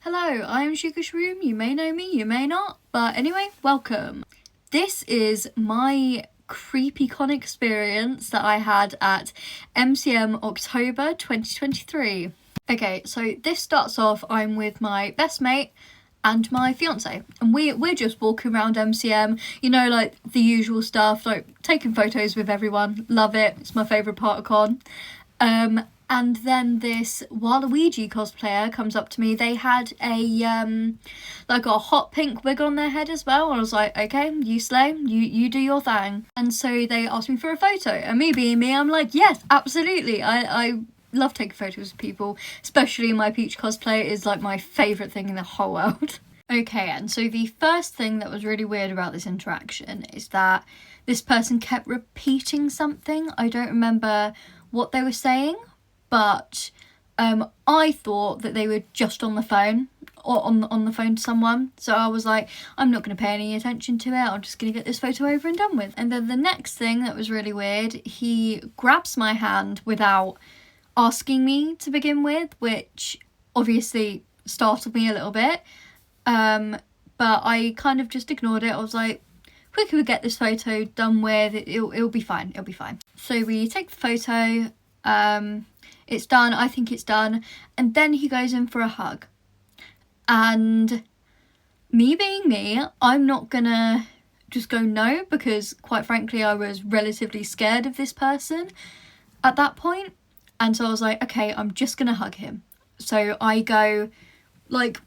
Hello, I am Shuka Shroom. You may know me, you may not, but anyway, welcome. This is my CreepyCon experience that I had at MCM October 2023. Okay, so this starts off, I'm with my best mate and my fiance, and we're just walking around MCM, you know, like the usual stuff, like taking photos with everyone. Love it, it's my favourite part of con. And then this Waluigi cosplayer comes up to me. They had like a hot pink wig on their head as well. I was like, okay, you slay, you do your thing. And so they asked me for a photo, and me being me, I'm like, yes, absolutely. I love taking photos of people, especially my Peach cosplay is like my favourite thing in the whole world. Okay, and so the first thing that was really weird about this interaction is that this person kept repeating something. I don't remember what they were saying, but I thought that they were just on the phone or on the phone to someone. So I was like, I'm not going to pay any attention to it. I'm just going to get this photo over and done with. And then the next thing that was really weird, he grabs my hand without asking me to begin with, which obviously startled me a little bit. But I kind of just ignored it. I was like, quicker we get this photo done with, it'll be fine. It'll be fine. So we take the photo. It's done, I think it's done, and then he goes in for a hug. And me being me, I'm not gonna just go no, because quite frankly I was relatively scared of this person at that point. And so I was like, okay, I'm just gonna hug him. So I go, like,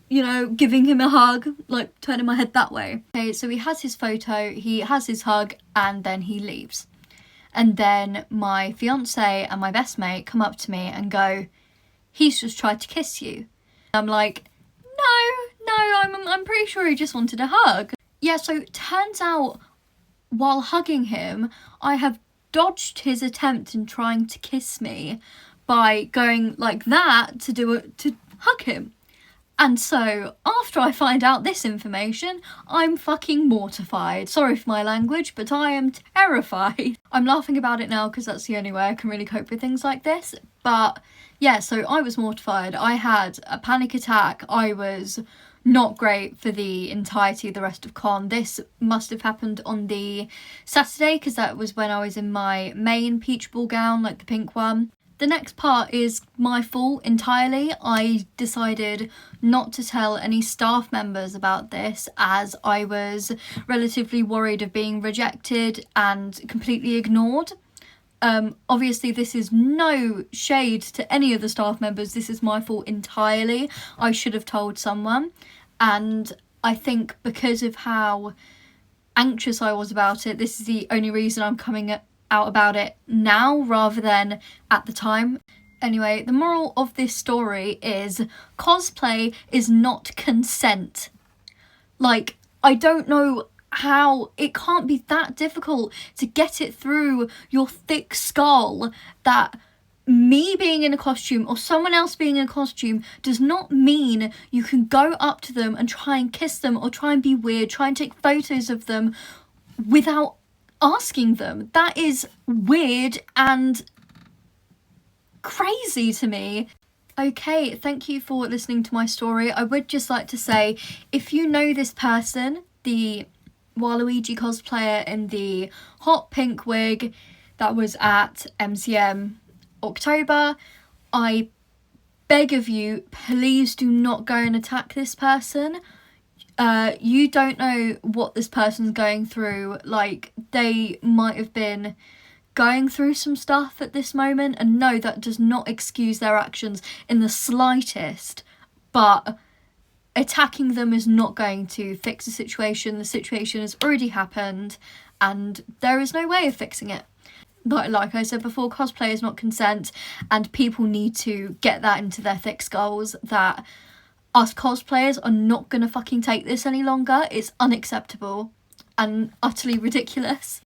you know, giving him a hug, like turning my head that way. Okay, so he has his photo, he has his hug, and then he leaves. And then my fiance and my best mate come up to me and go, he's just tried to kiss you. I'm like, no, I'm pretty sure he just wanted a hug. Yeah, so it turns out while hugging him, I have dodged his attempt in trying to kiss me by going like that to hug him. And so, after I find out this information, I'm fucking mortified. Sorry for my language, but I am terrified. I'm laughing about it now because that's the only way I can really cope with things like this. But yeah, so I was mortified. I had a panic attack. I was not great for the entirety of the rest of con. This must have happened on the Saturday because that was when I was in my main peach ball gown, like the pink one. The next part is my fault entirely. I decided not to tell any staff members about this as I was relatively worried of being rejected and completely ignored. Obviously this is no shade to any of the staff members. This is my fault entirely. I should have told someone. And I think because of how anxious I was about it, this is the only reason I'm coming out about it now rather than at the time. Anyway, the moral of this story is cosplay is not consent. Like, I don't know how it can't be that difficult to get it through your thick skull that me being in a costume or someone else being in a costume does not mean you can go up to them and try and kiss them or try and be weird, try and take photos of them without asking them. That is weird and crazy to me. Okay, thank you for listening to my story. I would just like to say, if you know this person, the Waluigi cosplayer in the hot pink wig that was at MCM October, I beg of you, please do not go and attack this person. You don't know what this person's going through. Like, they might have been going through some stuff at this moment, and no, that does not excuse their actions in the slightest, but attacking them is not going to fix the situation. The situation has already happened and there is no way of fixing it. But like I said before, cosplay is not consent, and people need to get that into their thick skulls that us cosplayers are not gonna fucking take this any longer. It's unacceptable and utterly ridiculous.